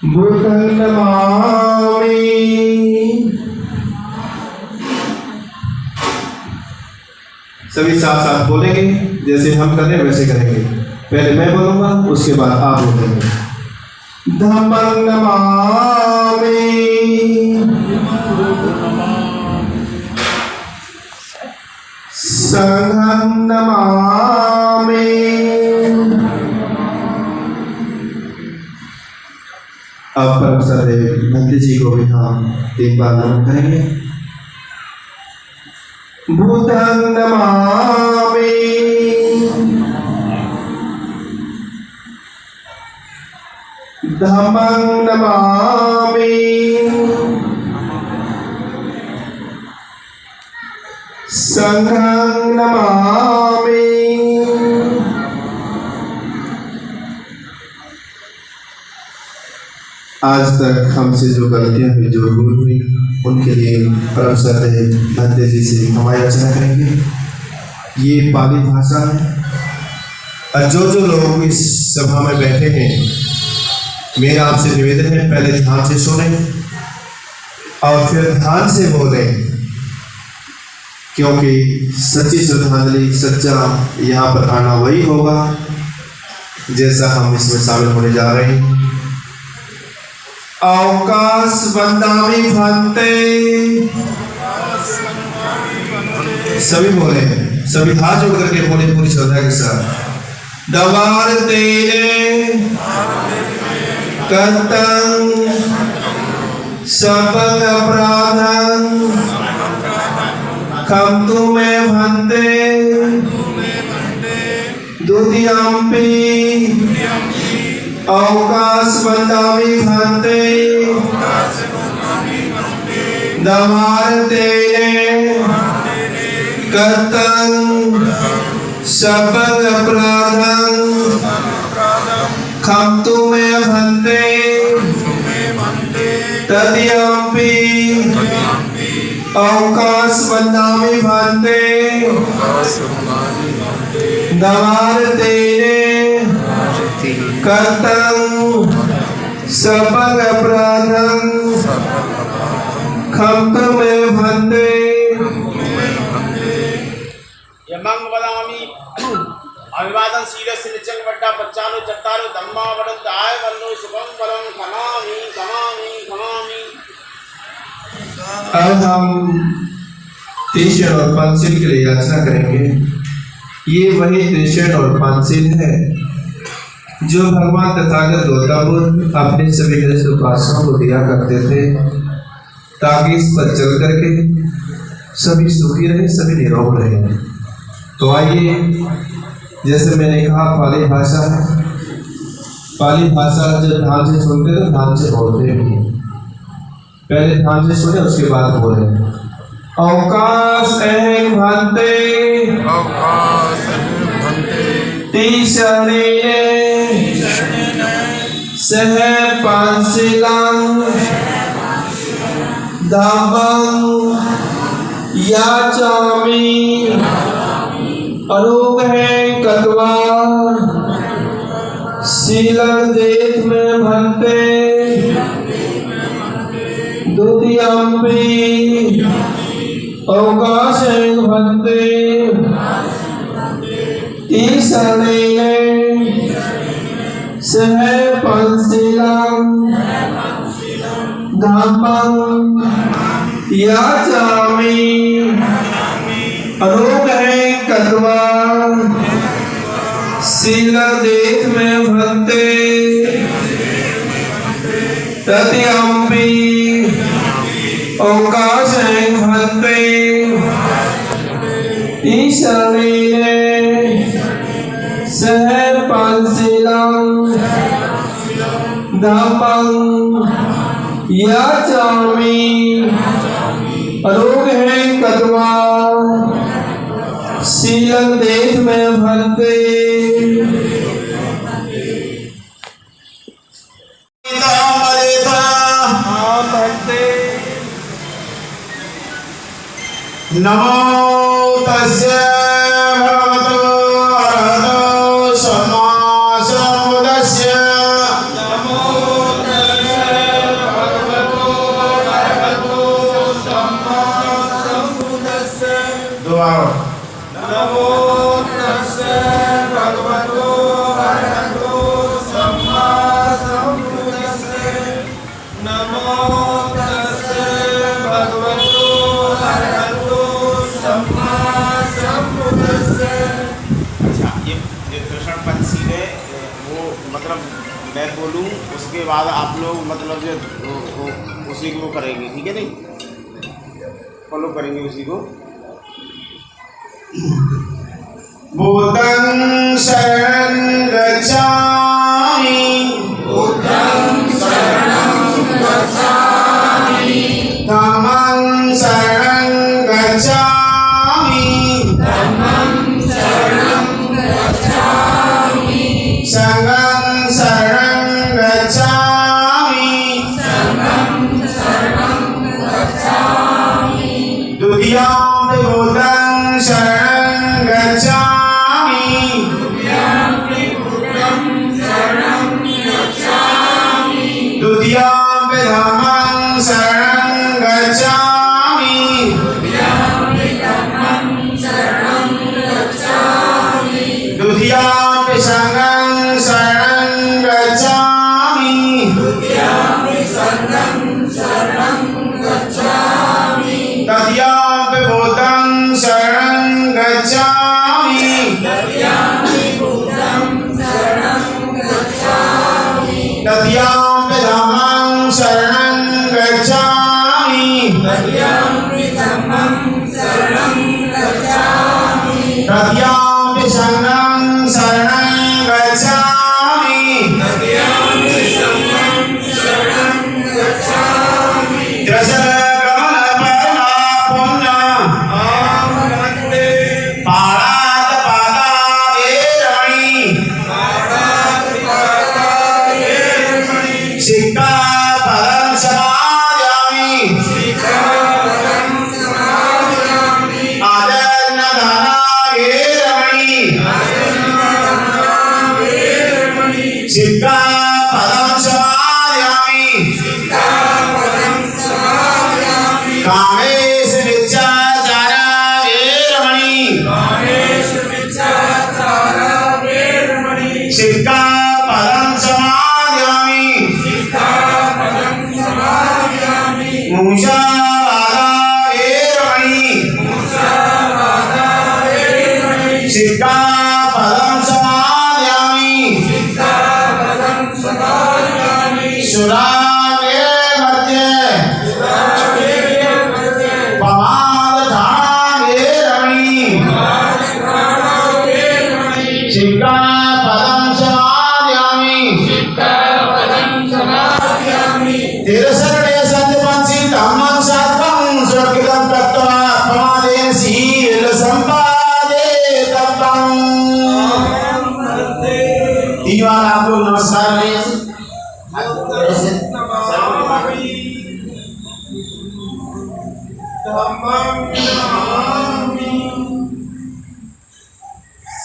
बुद्धं नमामि। सभी साथ साथ बोलेंगे, जैसे हम करें वैसे करेंगे। पहले मैं बोलूंगा, उसके बाद आप बोलेंगे। धम्मं नमामि, संघं नमामि, अब परम सदैव भक्ति जी को भी हम 3 बार नमन करेंगे। बुद्धं नमामि, धम्मं नमामि, संघं नमामि। आज तक हमसे जो गलतियां हुई, जो भूल हुई, उनके लिए परम सदैव भक्ति जी से क्षमा याचना करेंगे। ये पाली भाषा है और जो लोग इस सभा में बैठे हैं, मेरा आपसे निवेदन है, पहले ध्यान से सुने और फिर ध्यान से बोले, क्योंकि सच्ची श्रद्धांजलि, सच्चा यहाँ पर आना वही होगा जैसा हम इसमें शामिल होने जा रहे हैं। अवकाश वंदामि भंते, सभी बोले, सभी हाथ जोड़ करके बोले पूरी श्रद्धा के साथ। दवार तेरे कर्तं सबक अपराधं खमतु मे भंते द्वितीयंपि अवकाश वंदामि भंते दवार तेरे कर्तं सबक अपराधं खमतु मे भंते तदीयंपि अवकाश वंदामि भंते दवार तेरे कर्तं सबक अपराधं खमतु मे भंते। यमं वदामि अभिवादन शीलस्य निचंग वड्डा पच्चानो चत्तारो धम्मा वदन्ताय वन्नो शुभं फलं खमामि खमामि खमामि। अब हम त्रिशूल और पंचशील के लिए याचना करेंगे। ये वही त्रिशूल और पंचशील है जो भगवान तथागत गौतम बुद्ध अपने सभी श्रेष्ठ उपासकों को दिया करते थे, ताकि इस पर चल करके सभी सुखी रहे, सभी निरोग रहे। तो आइए, जैसे मैंने कहा, पाली भाषा है। पाली भाषा जब ध्यान से सुनते तो ध्यान से बोलते हैं। पहले ध्यान से सुने, उसके बाद बोले। अवकाश अहं भंते तीसरे सह पंचशीलं धम्मं याचामि अनुग्रहं कृत्वा शीलं देत मे भंते द्वितीयंपि अवकाशं भंते तीसरे सह पंचशीलं धम्मं याचामि अनुग्रहं कृत्वा शीलं देत मे भंते तदीयंपि अवकाशं भंते तीसरे सह पंचशीलं धम्मं याचामि अनुग्रहं कृत्वा शीलं देत मे भंते। नमो तस्य भगवतो अरहतो सम्मा सम्बुद्धस्य। नमो तस्य बताओ। नमो तस्से भगवतो अरहतो सम्मा सम्बुद्धस्से। नमो तस्से भगवतो अरहतो सम्मा सम्बुद्धस्से। अच्छा, ये कृष्ण पंछी है वो मतलब मैं बोलूँ उसके बाद आप लोग मतलब जो उसी को करेंगे, ठीक है नहीं, फॉलो करेंगे उसी को। बुद्धं शरणं गच्छामि, बुद्धं शरणं गच्छामि, धम्मं शरणं गच्छामि, धम्मं शरणं गच्छामि, संघं शरणं गच्छामि, संघं शरणं गच्छामि, द्वितीयं बुद्धं शरणं गच्छामि, द्वितीयं बुद्धं शरणं गच्छामि, द्वितीयं धम्मं शरणं गच्छामि, द्वितीयं धम्मं शरणं गच्छामि, द्वितीयं संघं शरणं गच्छामि, द्वितीयं संघं शरणं गच्छामि, तृतीयं बुद्धं शरणं गच्छामि, तृतीयं बुद्धं शरणं गच्छामि, तृतीयं धम्मं शरणं गच्छामि, तृतीयं धम्मं शरणं गच्छामि, तृतीयं संघं शरणं गच्छामि, तृतीयं संघं शरणं गच्छामि, सिक्खापदं समादयामि, सिक्खापदं समादयामि, आदरदाना वेरमणि, आदरदाना वेरमणि, सिक्खापदं समादयामि, सिक्खापदं समादयामि, कामेषु मिथ्याचारा वेरमणि, कामेषु मिथ्याचारा वेरमणि, सिक्खापदं समादयामि, मूषावादा वेरमणि, मूषावादा वेरमणि, सिक्खापदं समादयामि, सिक्खापदं समादयामि, सुरामेव मध्ये, सुरामेव मध्ये, पमादधाना वेरमणि, पमादधाना वेरमणि, सिक्खापदं समादयामि, सिक्खापदं समादयामि, तिरस्करणे सत्यपंची धम्मं सात्वं सुरक्षितं तत्त्वा प्रमादेन शील संपादे तत्त्वं। तीन बार आप लोग नमस्कार करें। धम्मं नमामि,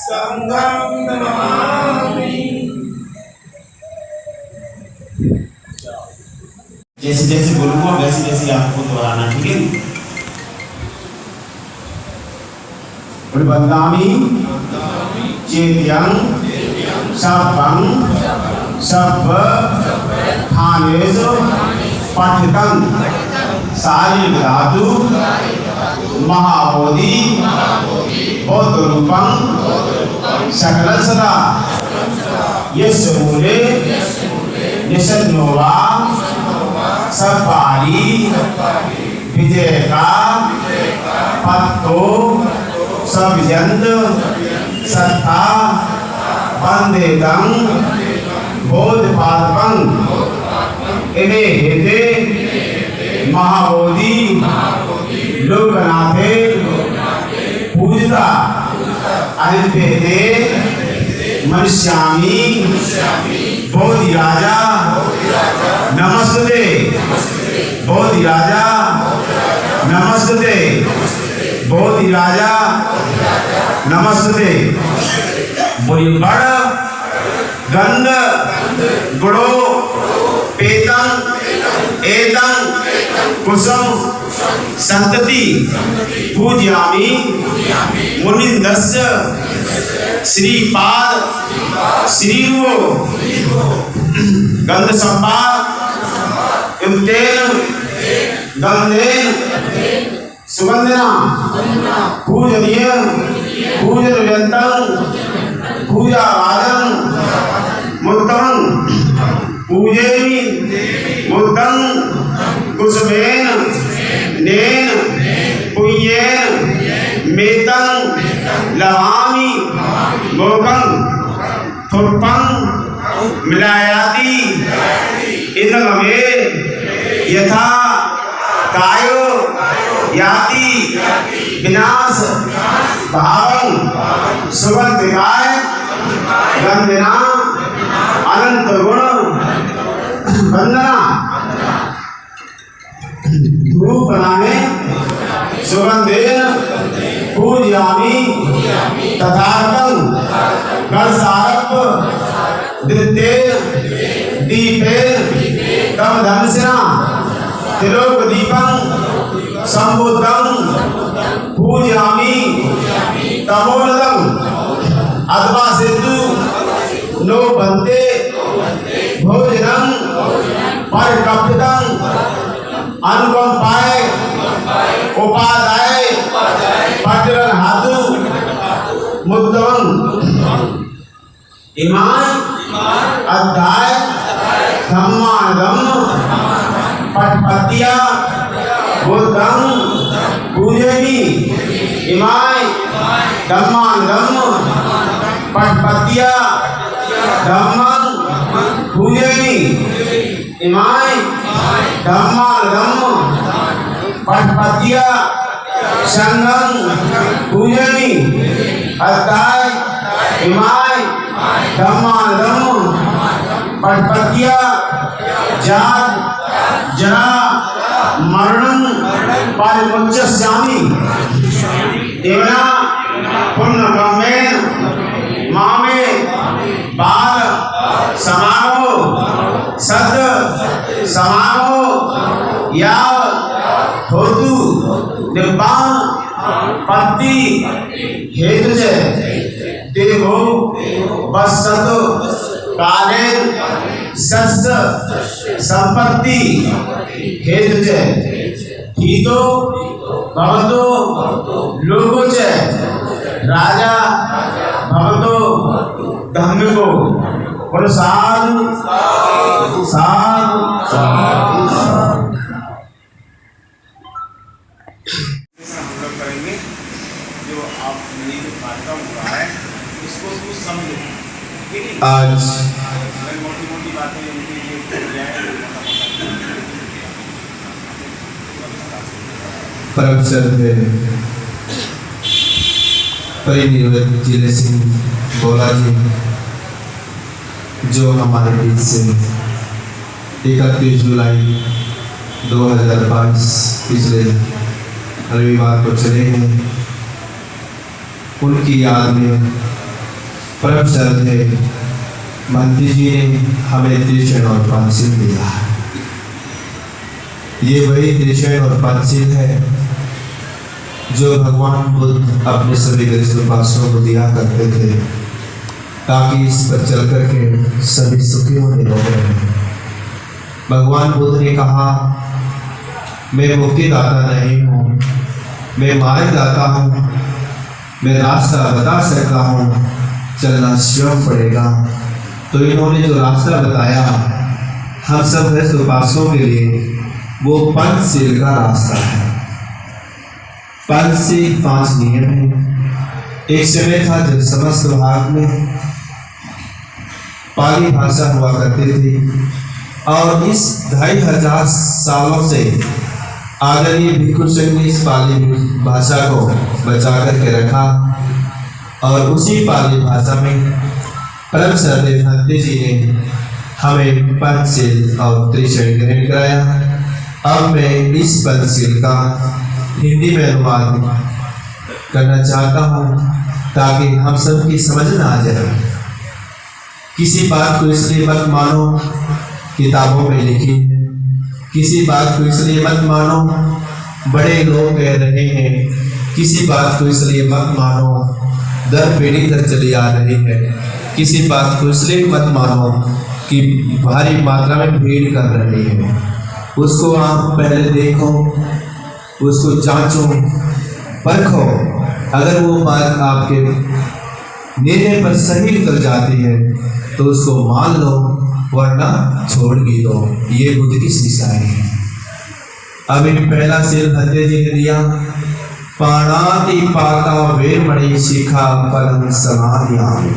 संघं नमामि। जैसे जैसे बोलूंगा वैसे वैसे आपको दोहराना, ठीक है। वंदामि चेत्यं सभं सभ स्थानेषु पठितं शारीरिक धातु महाबोधि बौद्ध रूपं सकल सदा यस्य मूले निषद्नोवा सपारी विजयका पत्तो सविजंत सत्ता वंदेदं बोधपादपं इमे हेते महाबोधि लोकनाथे पूजिता अनिपेते मनुष्यामि बोधि राजा नमस्ते, बोधि राजा नमस्ते, बोधि राजा नमस्ते। बोलिए बड़ गंध गुड़ो पेतंग एतंग कुसुम संतति पूजयामि मुनिंदस्य श्रीपाद श्रीवो गंध संपाद तेन गंधेन सुगंधना पूजनीय पूजन व्यंतन पूजा वादन मुक्तं पूजेमि मुक्तं कुसुमेन नेन पुण्येन मेतं लवामि मोकं थुर्पं मिलायाति इदमवे यथा कायो याति विनाश भावं सुगंधिकाय गंधना अनंत गुण वंदना धूप बनाए सुगंधेन पूजयामि तथार्थं कलशारप दृतेन दीपेन तम धनुषना त्रिलोक दीपं संबुद्धं पूजयामि तमोलदं अथवा सिद्धू नो बंते भोजनं परकपितं अनुकंपाय उपादाय पटरन हाथु मुद्दं इमान अध्याय धम्मागम पटपतिया बुद्धं पूजयामि इमाय धम्मागम पटपतिया धम्मं पूजयामि इमाय धम्मागम पटपतिया संघं पूजयामि अध्याय इमाय धम्मागम पटपतिया जात जरा मरणं परिमुच्यस्यामि तेना पुण्यकर्मेण मामे बाल समानो सद समानो याव होतु निर्वाण पत्ति हेतु च देवो वसतो काले सस्य संपत्ति हेतु च हितो भवतो लोको च राजा भवतो धम्मिको और साधु साधु साधु हम लोग करेंगे जो आप ये जो कार्यक्रम हो रहा है इसको कुछ समझो आज मोटी मोटी बातें उनके परम श्रद्धेय परिनिर्वाचित जिले सिंह बोला जी जो हमारे बीच से 31 जुलाई 2022 पिछले रविवार को चले हैं, उनकी याद में परम श्रद्धेय मंत्री जी ने हमें त्रिशैन और पंचशील दिया है। ये वही त्रिशैन और पंचशील है जो भगवान बुद्ध अपने सभी गृहस्थ उपासकों को दिया करते थे ताकि इस पर चल करके सभी सुखी और निरोग रहें। भगवान बुद्ध ने कहा, मैं मुक्तिदाता नहीं हूँ, मैं मार्गदाता हूँ, मैं रास्ता बता सकता हूँ, चलना स्वयं पड़ेगा। तो इन्होंने जो रास्ता बताया हम सब गृहस्थ उपासकों के लिए वो पंचशील का रास्ता है। पंचशील 5 नियम है। एक समय था जब समस्त भारत में पाली भाषा हुआ करती थी और इस 2500 सालों से आदरणीय भिक्षु सिंह ने इस पाली भाषा को बचा करके रखा और उसी पाली भाषा में परम श्रद्धेय भंते जी ने हमें पंचशील और त्रिशैन ग्रहण कराया। अब मैं इस पंचशील का हिंदी में अनुवाद करना चाहता हूँ ताकि हम सब की समझ में आ जाए। किसी बात को इसलिए मत मानो किताबों में लिखी है, किसी बात को इसलिए मत मानो, बड़े लोग कह रहे हैं, किसी बात को इसलिए मत मानो, दर पीढ़ी दर चली आ रही है, किसी बात को इसलिए मत मानो कि भारी मात्रा में भीड़ कर रही है। उसको आप पहले देखो, उसको जांचो, परखो। अगर वो बात आपके निर्णय पर सही उतर जाती है तो उसको मान लो, वरना छोड़ ही दो। ये बुद्ध की शिक्षाएं हैं। अभी पहला शेर भद्रे जी ने दिया, पाणाति पाता वेरमणि शिखा पलंग समाधियामि।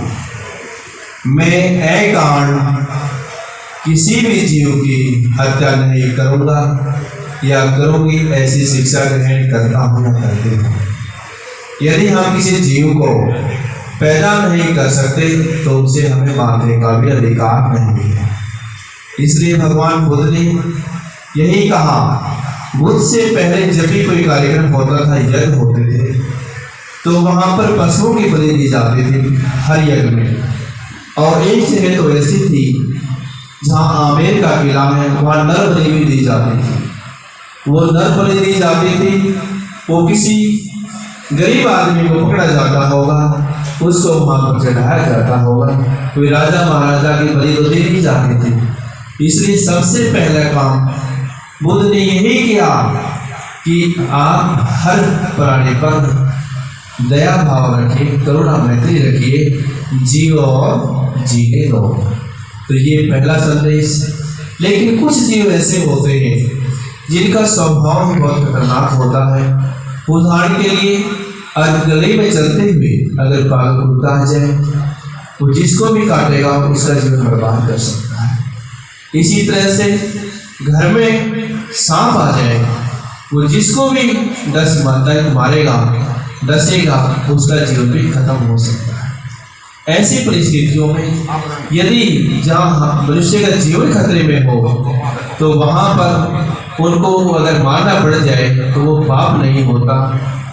मैं एकांत किसी भी जीव की हत्या नहीं करूंगा या करूंगी, ऐसी शिक्षा ग्रहण करता हूं या करते हूं। यदि हम किसी जीव को पैदा नहीं कर सकते तो उसे हमें मारने का भी अधिकार नहीं है। इसलिए भगवान बुद्ध ने यही कहा। बुद्ध से पहले जब भी कोई कार्यक्रम होता था, यज्ञ होते थे, तो वहां पर पशुओं की बलि दी जाती थी हर यज्ञ में। और एक जगह तो ऐसी थी जहां आमेर का किला है, वहां नर बलि भी दी जाती थी। वो नर बलि दी जाती थी, वो किसी गरीब आदमी को पकड़ा जाता होगा, उसको वहां पर चढ़ाया जाता होगा, कोई राजा महाराजा की बलि तो दी नहीं जाती थी। इसलिए सबसे पहला काम बुद्ध ने यही किया कि आप हर प्राणी पर दया भाव रखिए, करुणा मैत्री रखिए, जियो और जीने दो। तो ये पहला संदेश। लेकिन कुछ जीव ऐसे होते हैं जिनका स्वभाव बहुत खतरनाक होता है। उदाहरण के लिए, गली में चलते हुए अगर पागल कुत्ता आ जाए, वो जिसको भी काटेगा उसका जीवन बर्बाद कर सकता है। इसी तरह से घर में सांप आ जाए, वो जिसको भी डस मारेगा, डसेगा, उसका जीवन भी खत्म हो सकता है। ऐसी परिस्थितियों में यदि जहाँ मनुष्य का जीवन खतरे में हो, तो वहाँ पर उनको अगर मारना पड़ जाए तो वो पाप नहीं होता।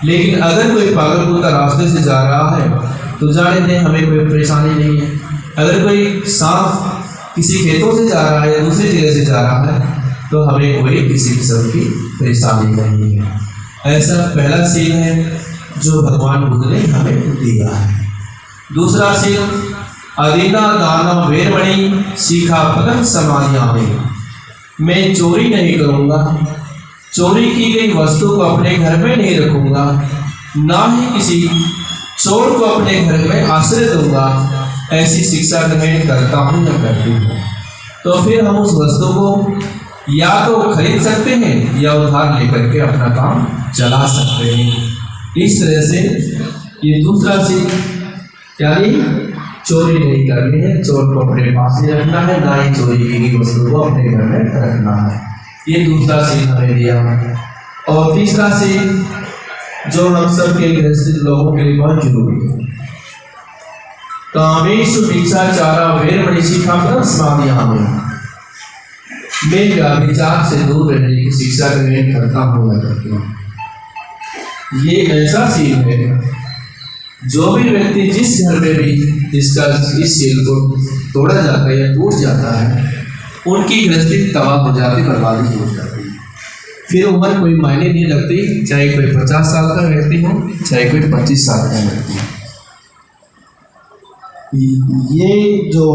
लेकिन अगर कोई पागल कुत्ता रास्ते से जा रहा है तो जाने दें, हमें कोई परेशानी नहीं है। अगर कोई सांप किसी खेतों से जा रहा है या दूसरी जगह से जा रहा है तो हमें कोई किसी किस्म की परेशानी नहीं है। ऐसा पहला सीन है जो भगवान बुद्ध ने हमें दिया है। दूसरा सीन, अदीना दाना वेरमणि शिखा पलंग समाधियामि। मैं चोरी नहीं करूँगा, चोरी की गई वस्तु को अपने घर में नहीं रखूँगा, ना ही किसी चोर को अपने घर में आश्रय दूंगा। ऐसी शिक्षा ग्रहण करता हूँ या करती हूँ। तो फिर हम उस वस्तु को या तो खरीद सकते हैं या उधार लेकर के अपना काम चला सकते हैं। इस तरह से ये दूसरा सीख, यानी चोरी नहीं करनी है, चोर को अपने पास ही रखना है, ना ही चोरी की गई वस्तु को अपने घर में रखना है। ये दूसरा सीख हमें दिया। और तीसरा सीख जो हम सब के गृहस्थ लोगों के लिए बहुत जरूरी है, कामेषु भिक्षाचारा वेरमणि शिखा पलंग समाधियामि। मैं व्यभिचार से दूर रहने की शिक्षा ग्रहण करता हूँ या करती हूँ। ये ऐसा सीन है, जो भी व्यक्ति जिस घर में भी इसका इस सील को तोड़ा जाता है या टूट जाता है, उनकी गृहस्थी तबाह हो जाती, बर्बादी हो जाती है। फिर उम्र कोई मायने नहीं रखती, चाहे कोई 50 साल का व्यक्ति हो, चाहे कोई 25 साल का व्यक्ति हो। ये जो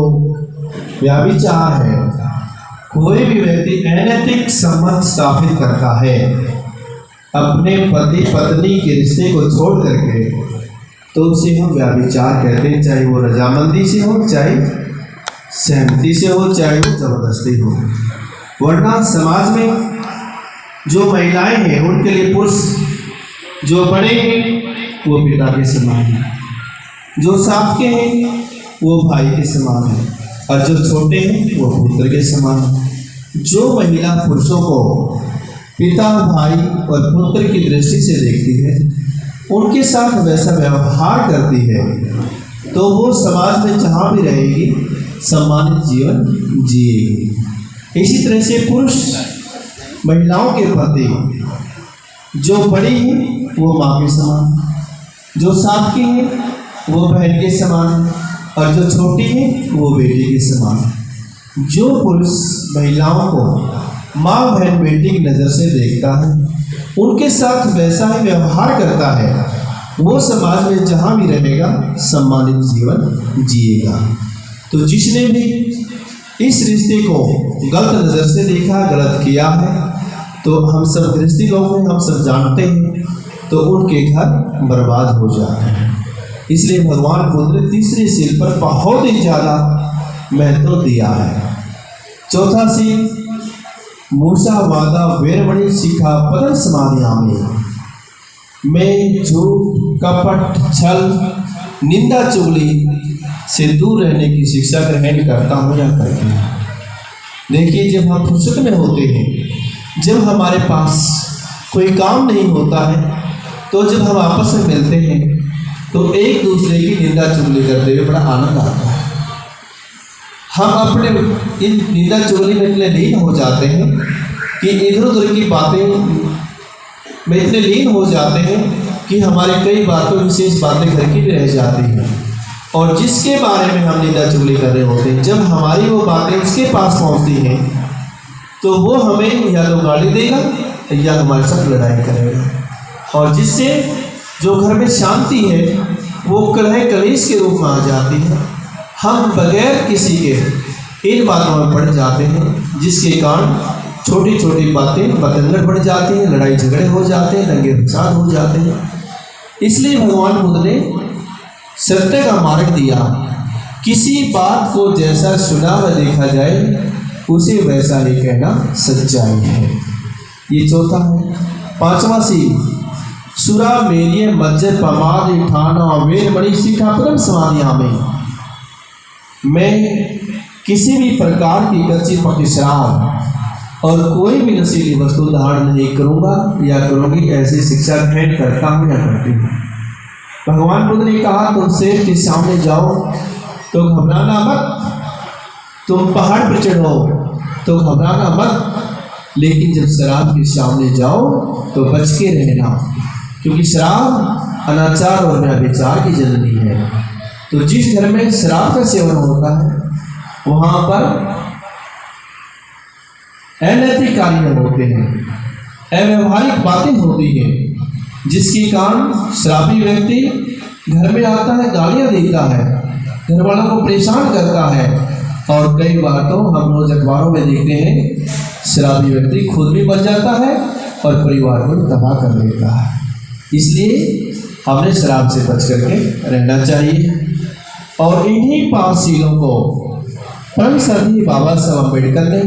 व्यभिचार है, कोई भी व्यक्ति अनैतिक संबंध स्थापित करता है अपने पति पत्नी के रिश्ते को छोड़ करके, तो उसे हम व्यभिचार कहते हैं। चाहे वो रजामंदी से हो, चाहे सहमति से हो, चाहे वो जबरदस्ती हो। वरना समाज में जो महिलाएं हैं उनके लिए पुरुष जो बड़े हैं वो पिता के समान हैं, जो साथ के हैं वो भाई के समान हैं, और जो छोटे हैं वो पुत्र के समान हैं। जो महिला पुरुषों को पिता, भाई और पुत्र की दृष्टि से देखती है, उनके साथ वैसा व्यवहार करती है, तो वो समाज में जहाँ भी रहेगी सम्मानित जीवन जिएगी। इसी तरह से पुरुष महिलाओं के प्रति जो बड़ी है वो माँ के समान, जो साथ की है वो बहन के समान, और जो छोटी है वो बेटी के समान। जो पुरुष महिलाओं को माँ बहन बेटी की नज़र से देखता है, उनके साथ वैसा ही व्यवहार करता है, वो समाज में जहाँ भी रहेगा सम्मानित जीवन जिएगा। तो जिसने भी इस रिश्ते को गलत नज़र से देखा, गलत किया है, तो हम सब गृहस्थी लोग हैं, हम सब जानते हैं, तो उनके घर बर्बाद हो जाते हैं। इसलिए भगवान बुद्ध ने तीसरे सील पर बहुत ही ज़्यादा महत्व दिया है। चौथा सील, मूसा वादा वेरमणि शिखा पदम समाधियामि। मैं झूठ, कपट, छल, निंदा, चुगली से दूर रहने की शिक्षा ग्रहण करता हूँ या करती हूँ। देखिए, जब हम फुर्सत में होते हैं, जब हमारे पास कोई काम नहीं होता है, तो जब हम आपस में मिलते हैं तो एक दूसरे की निंदा चुगली करते हुए बड़ा आनंद आता है। हम अपने इन निंदा चुगली में इतने लीन हो जाते हैं कि इधर उधर की बातें में इतने लीन हो जाते हैं कि हमारे कई बातों विशेष बातें घर की भी रह जाती हैं, और जिसके बारे में हम निंदा चुगली कर रहे होते हैं, जब हमारी वो बातें उसके पास पहुंचती हैं तो वो हमें या तो गाली देगा या हमारे साथ लड़ाई करेगा, और जिससे जो घर में शांति है वो कलह कलेश के रूप में आ जाती है। हम बगैर किसी के इन बातों में पड़ जाते हैं, जिसके कारण छोटी छोटी बातें बतंगड़ बढ़ जाती हैं, लड़ाई झगड़े हो जाते हैं, दंगे फसाद हो जाते हैं। इसलिए भगवान बुद्ध ने सत्य का मार्ग दिया, किसी बात को जैसा सुना व देखा जाए उसे वैसा ही कहना सच्चाई है। ये चौथा है। पांचवा सील, सुरा मेरिय मज्ज प्रमाद ठाना वेरमणि शिखा परम समाधियामि। मैं किसी भी प्रकार की कच्ची पक्की शराब और कोई भी नशीली वस्तु धारण नहीं करूँगा या करूँगी, ऐसी शिक्षा ग्रहण करता हूँ या करती हूँ। भगवान बुद्ध ने कहा, तुम शेर के सामने जाओ तो घबराना मत, तुम पहाड़ पर चढ़ो तो घबराना मत, लेकिन जब शराब के सामने जाओ तो बच के रहना, क्योंकि शराब अनाचार और व्यभिचार की जननी है। तो जिस घर में शराब का सेवन होता है वहाँ पर अनैतिक कार्य होते हैं, अव्यवहारिक बातें होती हैं, जिसके कारण शराबी व्यक्ति घर में आता है, गालियाँ देता है, घर वालों को परेशान करता है, और कई बार तो हम रोज अखबारों में देखते हैं शराबी व्यक्ति खुद भी बच जाता है और परिवार को तबाह कर देता है। इसलिए हमें शराब से बच करके रहना चाहिए। और इन्हीं 5 सीलों को परम श्रद्धेय बाबा साहब अम्बेडकर ने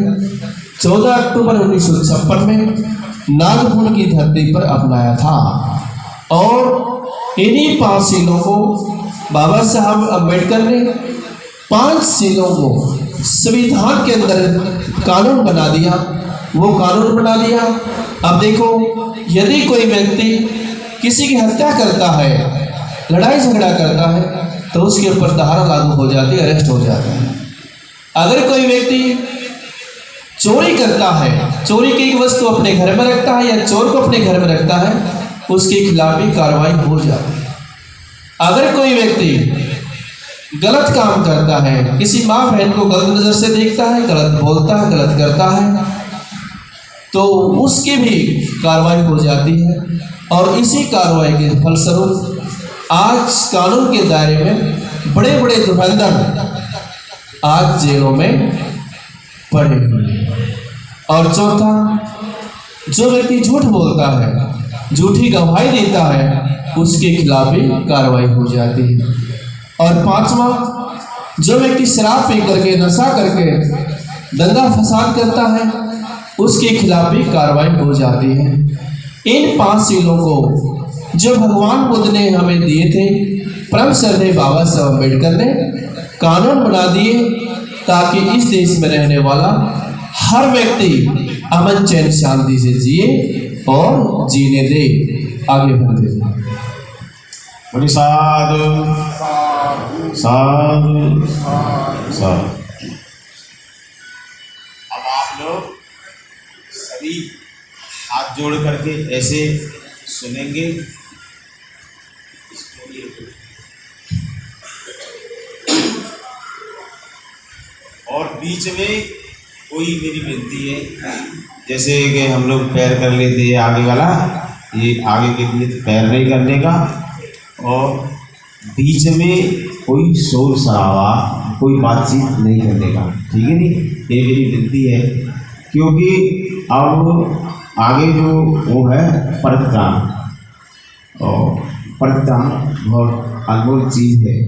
14 अक्टूबर 1956 में नागपुर की धरती पर अपनाया था। और इन्हीं 5 सीलों को बाबा साहब अम्बेडकर ने 5 सीलों को संविधान के अंदर कानून बना दिया। वो कानून बना दिया। अब देखो, यदि कोई व्यक्ति किसी की हत्या करता है, लड़ाई झगड़ा करता है, तो उसके ऊपर धारा लागू हो जाती है, अरेस्ट हो जाता है। अगर कोई व्यक्ति चोरी करता है, चोरी की एक वस्तु अपने घर में रखता है या चोर को अपने घर में रखता है, उसके खिलाफ भी कार्रवाई हो जाती है। अगर कोई व्यक्ति गलत काम करता है, किसी माँ बहन को गलत नज़र से देखता है, गलत बोलता है, गलत करता है, तो उसकी भी कार्रवाई हो जाती है। और इसी कार्रवाई के फलस्वरूप आज कानून के दायरे में बड़े बड़े धुरंधर आज जेलों में पड़े हुए हैं। और चौथा, जो व्यक्ति झूठ बोलता है, झूठी गवाही देता है, उसके खिलाफ भी कार्रवाई हो जाती है। और 5वां, जो व्यक्ति शराब पी करके, नशा करके दंगा फसाद करता है, उसके खिलाफ भी कार्रवाई हो जाती है। इन 5 सीलों को जो भगवान बुद्ध ने हमें दिए थे, परम श्रद्धेय बाबा साहब अम्बेडकर ने कानून बना दिए, ताकि इस देश में रहने वाला हर व्यक्ति अमन चैन शांति से जिए और जीने दे, आगे बढ़े। बोलिए साधु साधु साधु। अब आप लोग सभी हाथ जोड़ करके ऐसे सुनेंगे। और बीच में कोई मेरी विनती है जैसे कि हम लोग पैर कर लेते हैं आगे वाला, ये आगे के लिए पैर नहीं करने का, और बीच में कोई शोर शराबा, कोई बातचीत नहीं करने का, ठीक है नहीं। ये मेरी विनती है, क्योंकि अब आगे जो वो है परित्राण, और परित्राण बहुत अनमोल चीज़ है।